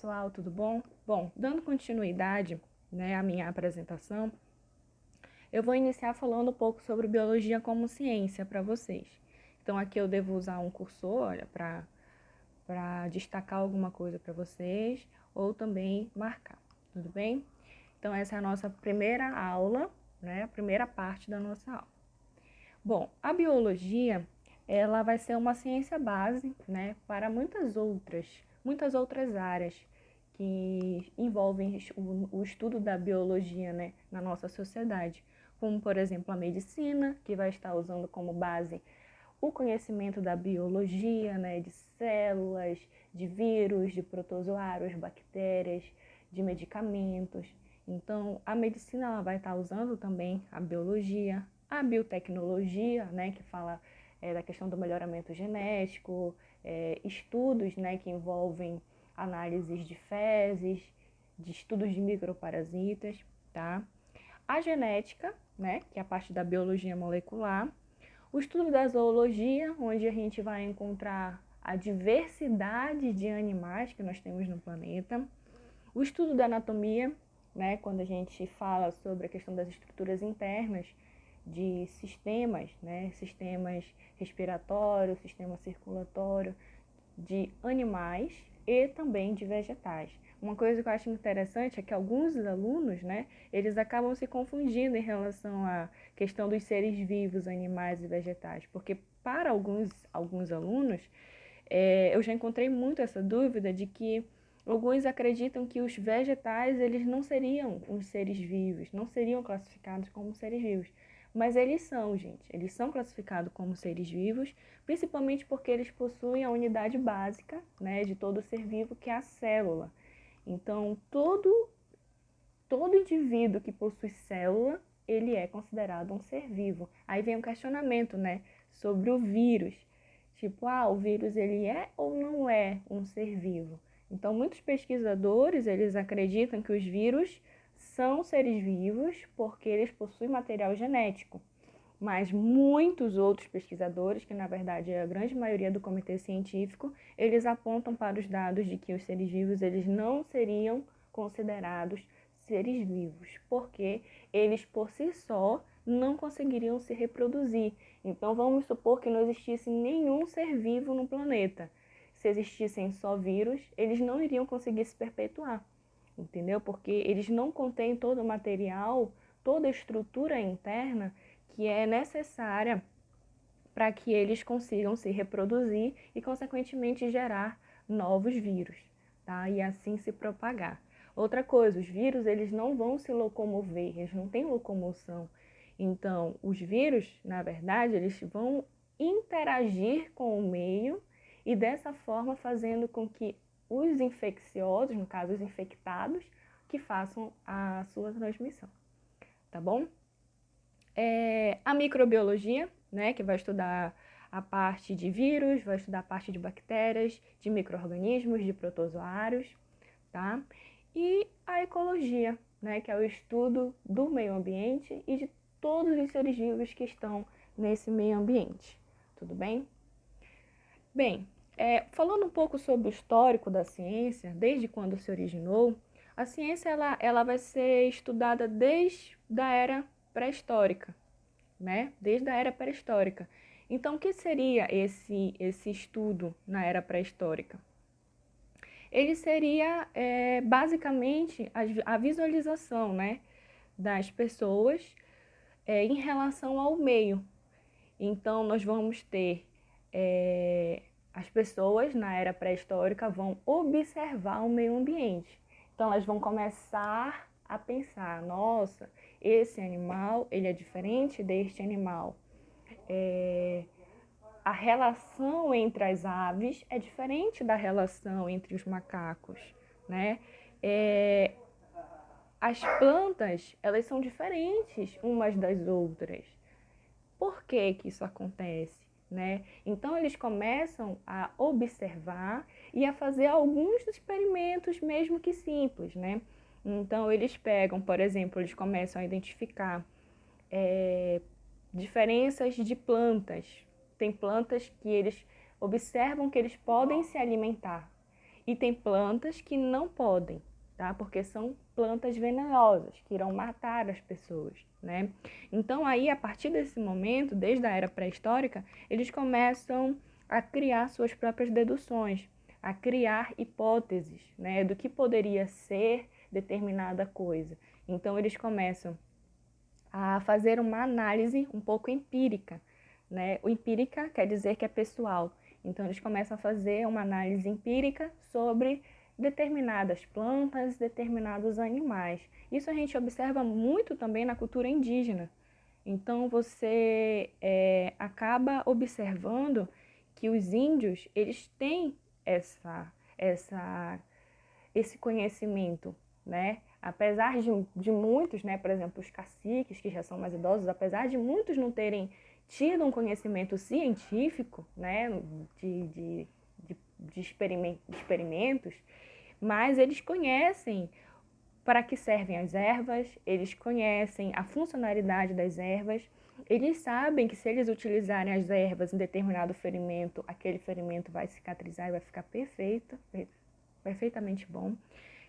pessoal, tudo bom? Bom, dando continuidade, à minha apresentação, eu vou iniciar falando um pouco sobre biologia como ciência para vocês. Então aqui eu devo usar um cursor, olha, para destacar alguma coisa para vocês ou também marcar, tudo bem? Então essa é a nossa primeira aula, a primeira parte da nossa aula. Bom, a biologia, ela vai ser uma ciência base, para muitas outras áreas que envolvem o estudo da biologia, na nossa sociedade, como, por exemplo, a medicina, que vai estar usando como base o conhecimento da biologia, de células, de vírus, de protozoários, bactérias, de medicamentos. Então, a medicina ela vai estar usando também a biologia, a biotecnologia, que fala da questão do melhoramento genético, estudos, que envolvem análises de fezes, de estudos de microparasitas, tá? A genética, que é a parte da biologia molecular, o estudo da zoologia, onde a gente vai encontrar a diversidade de animais que nós temos no planeta, o estudo da anatomia, quando a gente fala sobre a questão das estruturas internas de sistemas, sistemas respiratórios, sistema circulatório, de animais e também de vegetais. Uma coisa que eu acho interessante é que alguns alunos, eles acabam se confundindo em relação à questão dos seres vivos, animais e vegetais, porque para alguns alunos, eu já encontrei muito essa dúvida de que alguns acreditam que os vegetais eles não seriam os seres vivos, não seriam classificados como seres vivos. Mas eles são, gente. Eles são classificados como seres vivos, principalmente porque eles possuem a unidade básica, de todo ser vivo, que é a célula. Então, todo indivíduo que possui célula, ele é considerado um ser vivo. Aí vem um questionamento, sobre o vírus. Tipo, o vírus ele é ou não é um ser vivo? Então, muitos pesquisadores, eles acreditam que os vírus são seres vivos porque eles possuem material genético. Mas muitos outros pesquisadores, que na verdade é a grande maioria do comitê científico, eles apontam para os dados de que os seres vivos eles não seriam considerados seres vivos, porque eles por si só não conseguiriam se reproduzir. Então vamos supor que não existisse nenhum ser vivo no planeta. Se existissem só vírus, eles não iriam conseguir se perpetuar, entendeu? Porque eles não contêm todo o material, toda a estrutura interna que é necessária para que eles consigam se reproduzir e, consequentemente, gerar novos vírus, tá? E assim se propagar. Outra coisa, os vírus eles não vão se locomover, eles não têm locomoção. Então, os vírus, na verdade, eles vão interagir com o meio e dessa forma fazendo com que os infecciosos, no caso os infectados, que façam a sua transmissão, tá bom? A microbiologia, que vai estudar a parte de vírus, vai estudar a parte de bactérias, de micro-organismos, de protozoários, tá? E a ecologia, que é o estudo do meio ambiente e de todos os seres vivos que estão nesse meio ambiente, tudo bem? Bem, falando um pouco sobre o histórico da ciência, desde quando se originou, a ciência ela vai ser estudada desde a era pré-histórica, Desde a era pré-histórica. Então, o que seria esse estudo na era pré-histórica? Ele seria basicamente a visualização, das pessoas em relação ao meio. Então, nós vamos ter as pessoas na era pré-histórica vão observar o meio ambiente. Então, elas vão começar a pensar, nossa, esse animal ele é diferente deste animal. A relação entre as aves é diferente da relação entre os macacos, As plantas, elas são diferentes umas das outras. Por que que isso acontece? Então, eles começam a observar e a fazer alguns experimentos, mesmo que simples, Então, eles pegam, por exemplo, eles começam a identificar diferenças de plantas. Tem plantas que eles observam que eles podem se alimentar. E tem plantas que não podem, tá? Porque são plantas venenosas, que irão matar as pessoas, né? Então aí, a partir desse momento, desde a era pré-histórica, eles começam a criar suas próprias deduções, a criar hipóteses, né, do que poderia ser determinada coisa. Então eles começam a fazer uma análise um pouco empírica, né? O empírica quer dizer que é pessoal. Então eles começam a fazer uma análise empírica sobre determinadas plantas, determinados animais. Isso a gente observa muito também na cultura indígena. Então você acaba observando que os índios, eles têm esse conhecimento, né? Apesar de muitos, né, por exemplo, os caciques, que já são mais idosos, apesar de muitos não terem tido um conhecimento científico, né, de experimentos, mas eles conhecem para que servem as ervas, eles conhecem a funcionalidade das ervas, eles sabem que se eles utilizarem as ervas em determinado ferimento, aquele ferimento vai cicatrizar e vai ficar perfeitamente bom.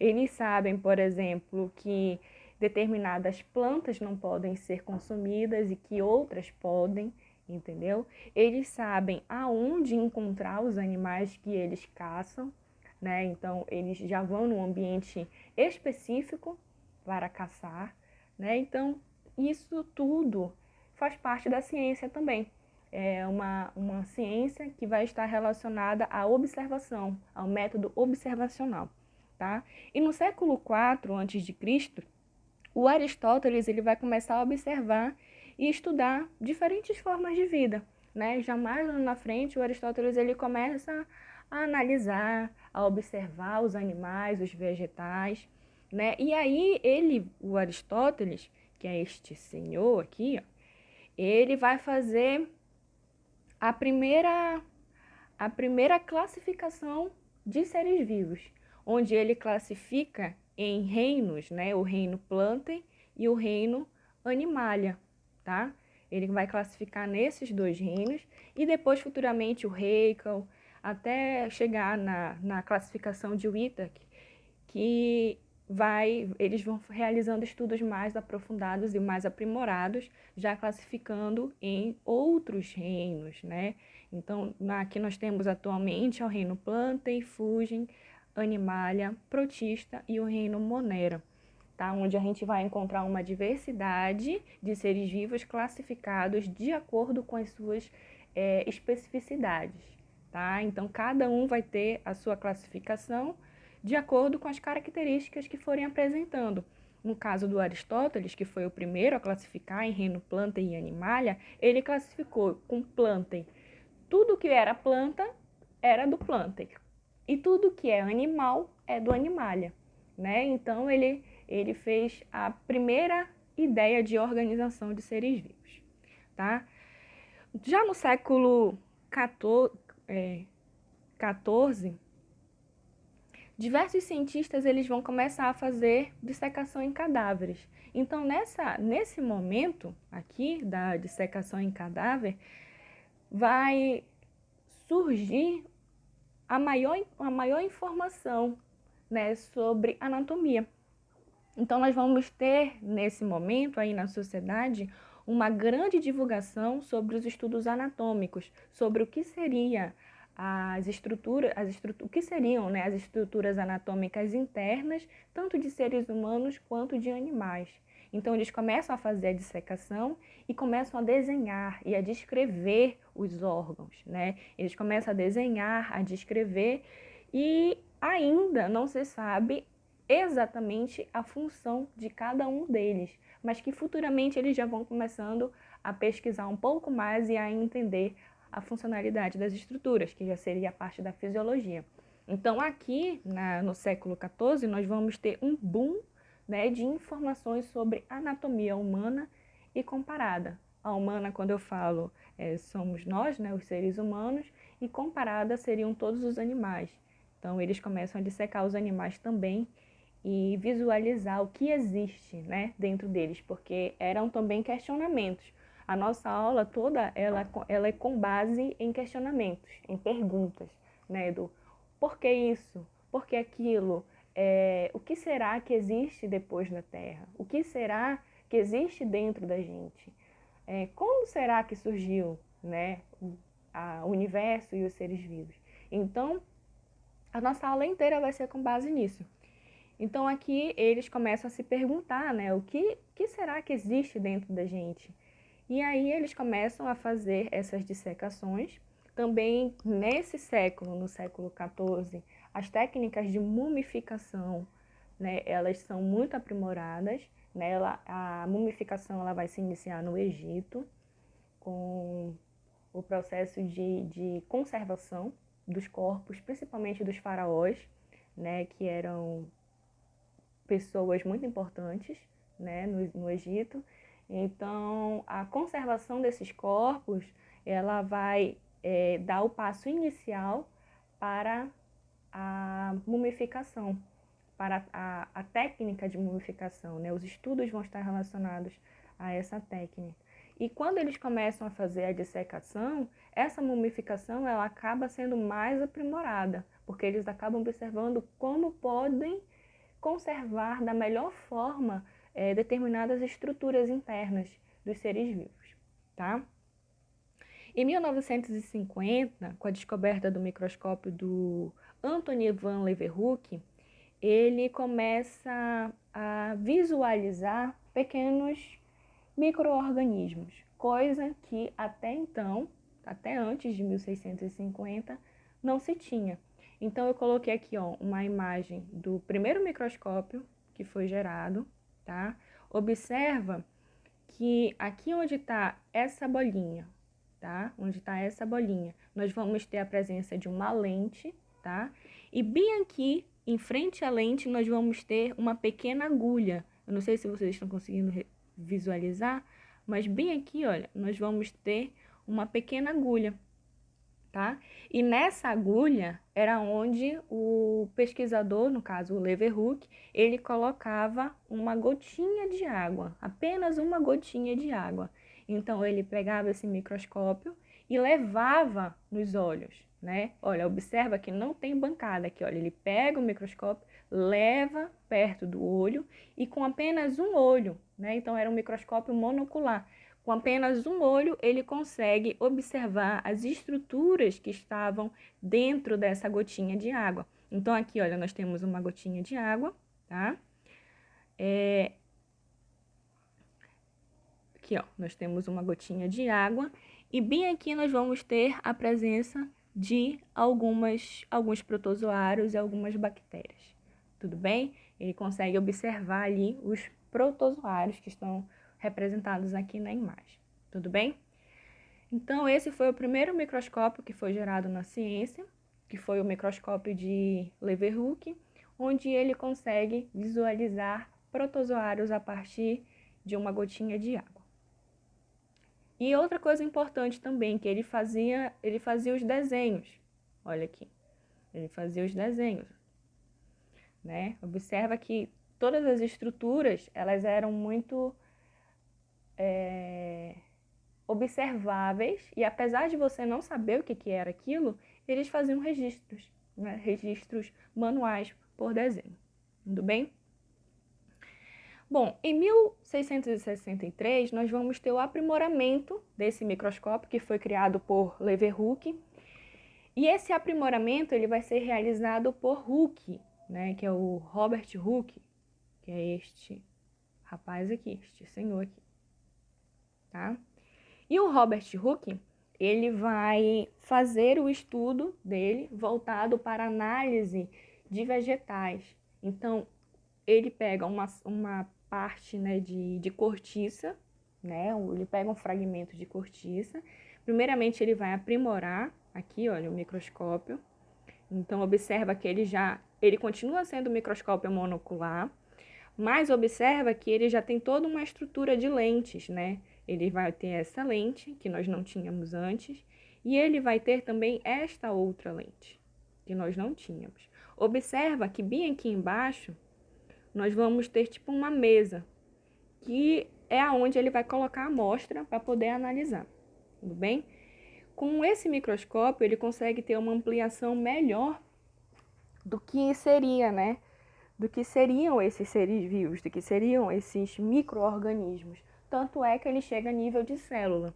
Eles sabem, por exemplo, que determinadas plantas não podem ser consumidas e que outras podem, entendeu? Eles sabem aonde encontrar os animais que eles caçam, né? Então, eles já vão num ambiente específico para caçar, né? Então, isso tudo faz parte da ciência também. É uma ciência que vai estar relacionada à observação, ao método observacional, tá? E no século IV a.C., o Aristóteles ele vai começar a observar e estudar diferentes formas de vida, né? Já mais lá na frente, o Aristóteles ele começa a analisar, a observar os animais, os vegetais, né? E aí o Aristóteles, que é este senhor aqui, ó, ele vai fazer a primeira classificação de seres vivos, onde ele classifica em reinos, né? O reino Plantae e o reino Animalia, tá? Ele vai classificar nesses dois reinos e depois futuramente o Haeckel, até chegar na classificação de Whittaker, que eles vão realizando estudos mais aprofundados e mais aprimorados, já classificando em outros reinos, né? Então, aqui nós temos atualmente o reino Plantae, Fugen, Animalia, Protista e o reino Monera, tá? Onde a gente vai encontrar uma diversidade de seres vivos classificados de acordo com as suas especificidades, tá? Então, cada um vai ter a sua classificação de acordo com as características que forem apresentando. No caso do Aristóteles, que foi o primeiro a classificar em reino Plantae e Animalia, ele classificou com Plantae tudo que era planta era do Plantae e tudo que é animal é do Animalia, né? Então ele fez a primeira ideia de organização de seres vivos, tá? Já no século XIV, diversos cientistas eles vão começar a fazer dissecação em cadáveres. Então, nesse momento aqui da dissecação em cadáver, vai surgir a maior informação, né, sobre anatomia. Então, nós vamos ter, nesse momento aí na sociedade, uma grande divulgação sobre os estudos anatômicos, sobre o que seria o que seriam, né, as estruturas anatômicas internas, tanto de seres humanos quanto de animais. Então, eles começam a fazer a dissecação e começam a desenhar e a descrever os órgãos, né? Eles começam a desenhar, a descrever e ainda não se sabe exatamente a função de cada um deles, mas que futuramente eles já vão começando a pesquisar um pouco mais e a entender a funcionalidade das estruturas, que já seria a parte da fisiologia. Então, aqui no século XIV, nós vamos ter um boom, né, de informações sobre anatomia humana e comparada. A humana, quando eu falo, somos nós, né, os seres humanos, e comparada seriam todos os animais. Então, eles começam a dissecar os animais também e visualizar o que existe, né, dentro deles, porque eram também questionamentos. A nossa aula toda ela é com base em questionamentos, em perguntas, né, do por que isso? porque aquilo, o que será que existe depois da Terra? O que será que existe dentro da gente? Como será que surgiu, né, o universo e os seres vivos? Então, a nossa aula inteira vai ser com base nisso. Então, aqui eles começam a se perguntar, né, o que será que existe dentro da gente? E aí eles começam a fazer essas dissecações. Também nesse século, no século XIV, as técnicas de mumificação, né, elas são muito aprimoradas. Né? A mumificação ela vai se iniciar no Egito, com o processo de conservação dos corpos, principalmente dos faraós, né, que eram pessoas muito importantes, né, no Egito. Então, a conservação desses corpos, ela vai dar o passo inicial para a mumificação, para a técnica de mumificação, né? Os estudos vão estar relacionados a essa técnica. E quando eles começam a fazer a dissecação, essa mumificação ela acaba sendo mais aprimorada, porque eles acabam observando como podem conservar da melhor forma determinadas estruturas internas dos seres vivos, tá? Em 1950, com a descoberta do microscópio do Anthony van Leeuwenhoek, ele começa a visualizar pequenos micro-organismos, coisa que até então, até antes de 1650, não se tinha. Então, eu coloquei aqui uma imagem do primeiro microscópio que foi gerado, tá? Observa que aqui onde está essa bolinha, tá? Onde está essa bolinha, nós vamos ter a presença de uma lente, tá? E bem aqui, em frente à lente, nós vamos ter uma pequena agulha. Eu não sei se vocês estão conseguindo visualizar, mas bem aqui, olha, nós vamos ter uma pequena agulha, tá? E nessa agulha era onde o pesquisador, no caso o Leeuwenhoek, ele colocava uma gotinha de água, apenas uma gotinha de água. Então ele pegava esse microscópio e levava nos olhos, né? Olha, observa que não tem bancada aqui, olha, ele pega o microscópio, leva perto do olho e com apenas um olho, né? Então era um microscópio monocular. Com apenas um olho, ele consegue observar as estruturas que estavam dentro dessa gotinha de água. Então, aqui, olha, nós temos uma gotinha de água, tá? Aqui, ó, nós temos uma gotinha de água e bem aqui nós vamos ter a presença de alguns protozoários e algumas bactérias. Tudo bem? Ele consegue observar ali os protozoários que estão representados aqui na imagem. Tudo bem? Então, esse foi o primeiro microscópio que foi gerado na ciência, que foi o microscópio de Leeuwenhoek, onde ele consegue visualizar protozoários a partir de uma gotinha de água. E outra coisa importante também, que ele fazia os desenhos. Olha aqui, ele fazia os desenhos, né? Observa que todas as estruturas, elas eram muito observáveis, e apesar de você não saber o que era aquilo, eles faziam registros, né? Registros manuais por desenho. Tudo bem? Bom, em 1663, nós vamos ter o aprimoramento desse microscópio que foi criado por Leeuwenhoek. E esse aprimoramento ele vai ser realizado por Hooke, né, que é o Robert Hooke, que é este rapaz aqui, este senhor aqui, tá? E o Robert Hooke, ele vai fazer o estudo dele voltado para análise de vegetais. Então, ele pega uma parte, né, de cortiça, né, ele pega um fragmento de cortiça. Primeiramente, ele vai aprimorar aqui, olha, o microscópio. Então, observa que ele continua sendo um microscópio monocular, mas observa que ele já tem toda uma estrutura de lentes, né? Ele vai ter essa lente, que nós não tínhamos antes, e ele vai ter também esta outra lente, que nós não tínhamos. Observa que bem aqui embaixo, nós vamos ter tipo uma mesa, que é aonde ele vai colocar a amostra para poder analisar, tudo bem? Com esse microscópio, ele consegue ter uma ampliação melhor do que seria, né? Do que seriam esses seres vivos, do que seriam esses micro-organismos. Tanto é que ele chega a nível de célula.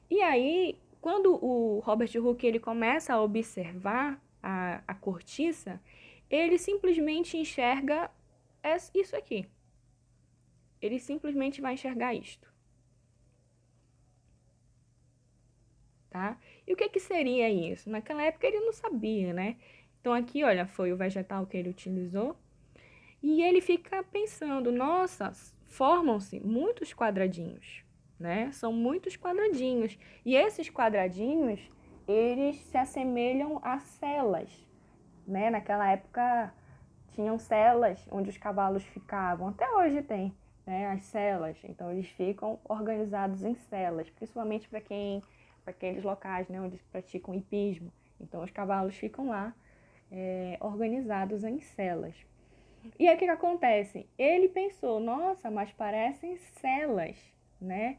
E aí, quando o Robert Hooke ele começa a observar a cortiça, ele simplesmente enxerga isso aqui. Ele simplesmente vai enxergar isto. Tá? E o que seria isso? Naquela época ele não sabia, né? Então aqui, olha, foi o vegetal que ele utilizou. E ele fica pensando, nossa, formam-se muitos quadradinhos, né? São muitos quadradinhos. E esses quadradinhos, eles se assemelham a celas, né? Naquela época tinham celas onde os cavalos ficavam. Até hoje tem, né? As celas. Então eles ficam organizados em celas, principalmente para aqueles locais, né? Onde praticam hipismo. Então os cavalos ficam lá organizados em celas. E aí o que acontece? Ele pensou, nossa, mas parecem celas, né?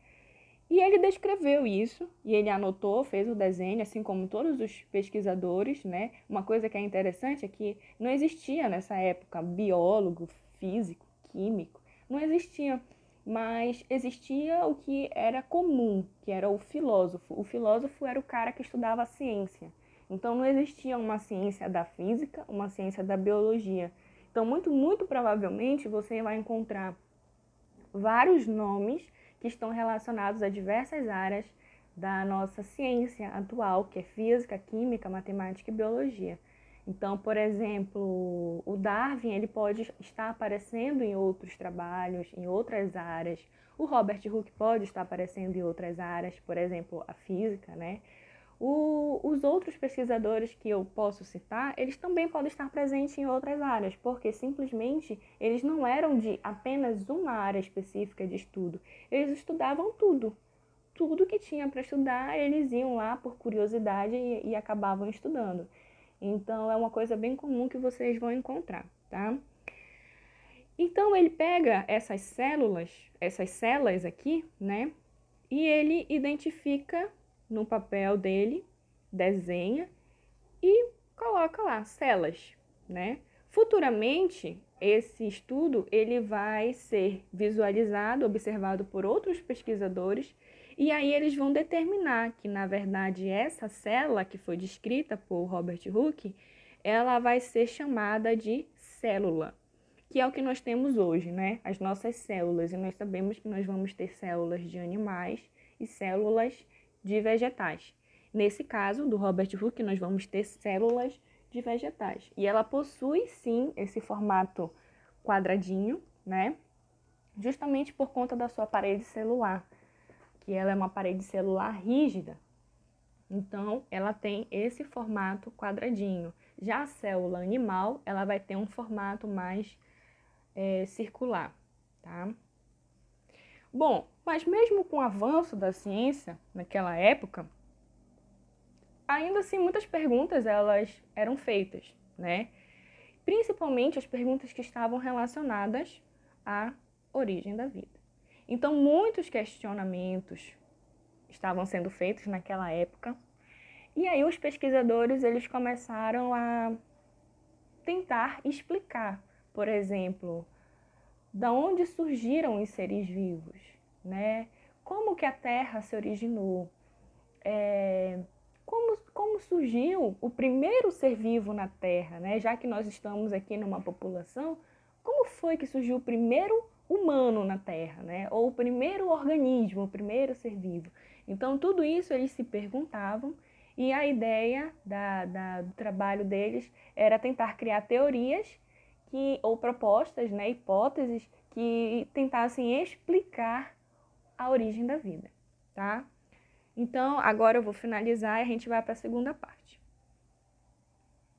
E ele descreveu isso, e ele anotou, fez o desenho, assim como todos os pesquisadores, né? Uma coisa que é interessante é que não existia nessa época biólogo, físico, químico, não existia, mas existia o que era comum, que era o filósofo. O filósofo era o cara que estudava a ciência. Então não existia uma ciência da física, uma ciência da biologia. Então, muito provavelmente, você vai encontrar vários nomes que estão relacionados a diversas áreas da nossa ciência atual, que é física, química, matemática e biologia. Então, por exemplo, o Darwin ele pode estar aparecendo em outros trabalhos, em outras áreas. O Robert Hooke pode estar aparecendo em outras áreas, por exemplo, a física, né? Os outros pesquisadores que eu posso citar, eles também podem estar presentes em outras áreas, porque simplesmente eles não eram de apenas uma área específica de estudo. Eles estudavam tudo. Tudo que tinha para estudar, eles iam lá por curiosidade e acabavam estudando. Então, é uma coisa bem comum que vocês vão encontrar, tá? Então, ele pega essas celas aqui, né? E ele identifica no papel dele, desenha e coloca lá celas, né? Futuramente, esse estudo ele vai ser visualizado, observado por outros pesquisadores, e aí eles vão determinar que, na verdade, essa célula que foi descrita por Robert Hooke, ela vai ser chamada de célula, que é o que nós temos hoje, né? As nossas células, e nós sabemos que nós vamos ter células de animais e células de vegetais. Nesse caso, do Robert Hooke, nós vamos ter células de vegetais. E ela possui, sim, esse formato quadradinho, né? Justamente por conta da sua parede celular, que ela é uma parede celular rígida. Então, ela tem esse formato quadradinho. Já a célula animal, ela vai ter um formato mais circular, tá? Bom, mas mesmo com o avanço da ciência naquela época, ainda assim muitas perguntas elas eram feitas, né? Principalmente as perguntas que estavam relacionadas à origem da vida. Então, muitos questionamentos estavam sendo feitos naquela época, e aí os pesquisadores eles começaram a tentar explicar, por exemplo, da onde surgiram os seres vivos, né? Como que a Terra se originou? Como surgiu o primeiro ser vivo na Terra, né? Já que nós estamos aqui numa população, como foi que surgiu o primeiro humano na Terra, né? Ou o primeiro organismo, o primeiro ser vivo? Então, tudo isso eles se perguntavam e a ideia do trabalho deles era tentar criar teorias ou propostas, né, hipóteses que tentassem explicar a origem da vida, tá? Então, agora eu vou finalizar e a gente vai para a segunda parte.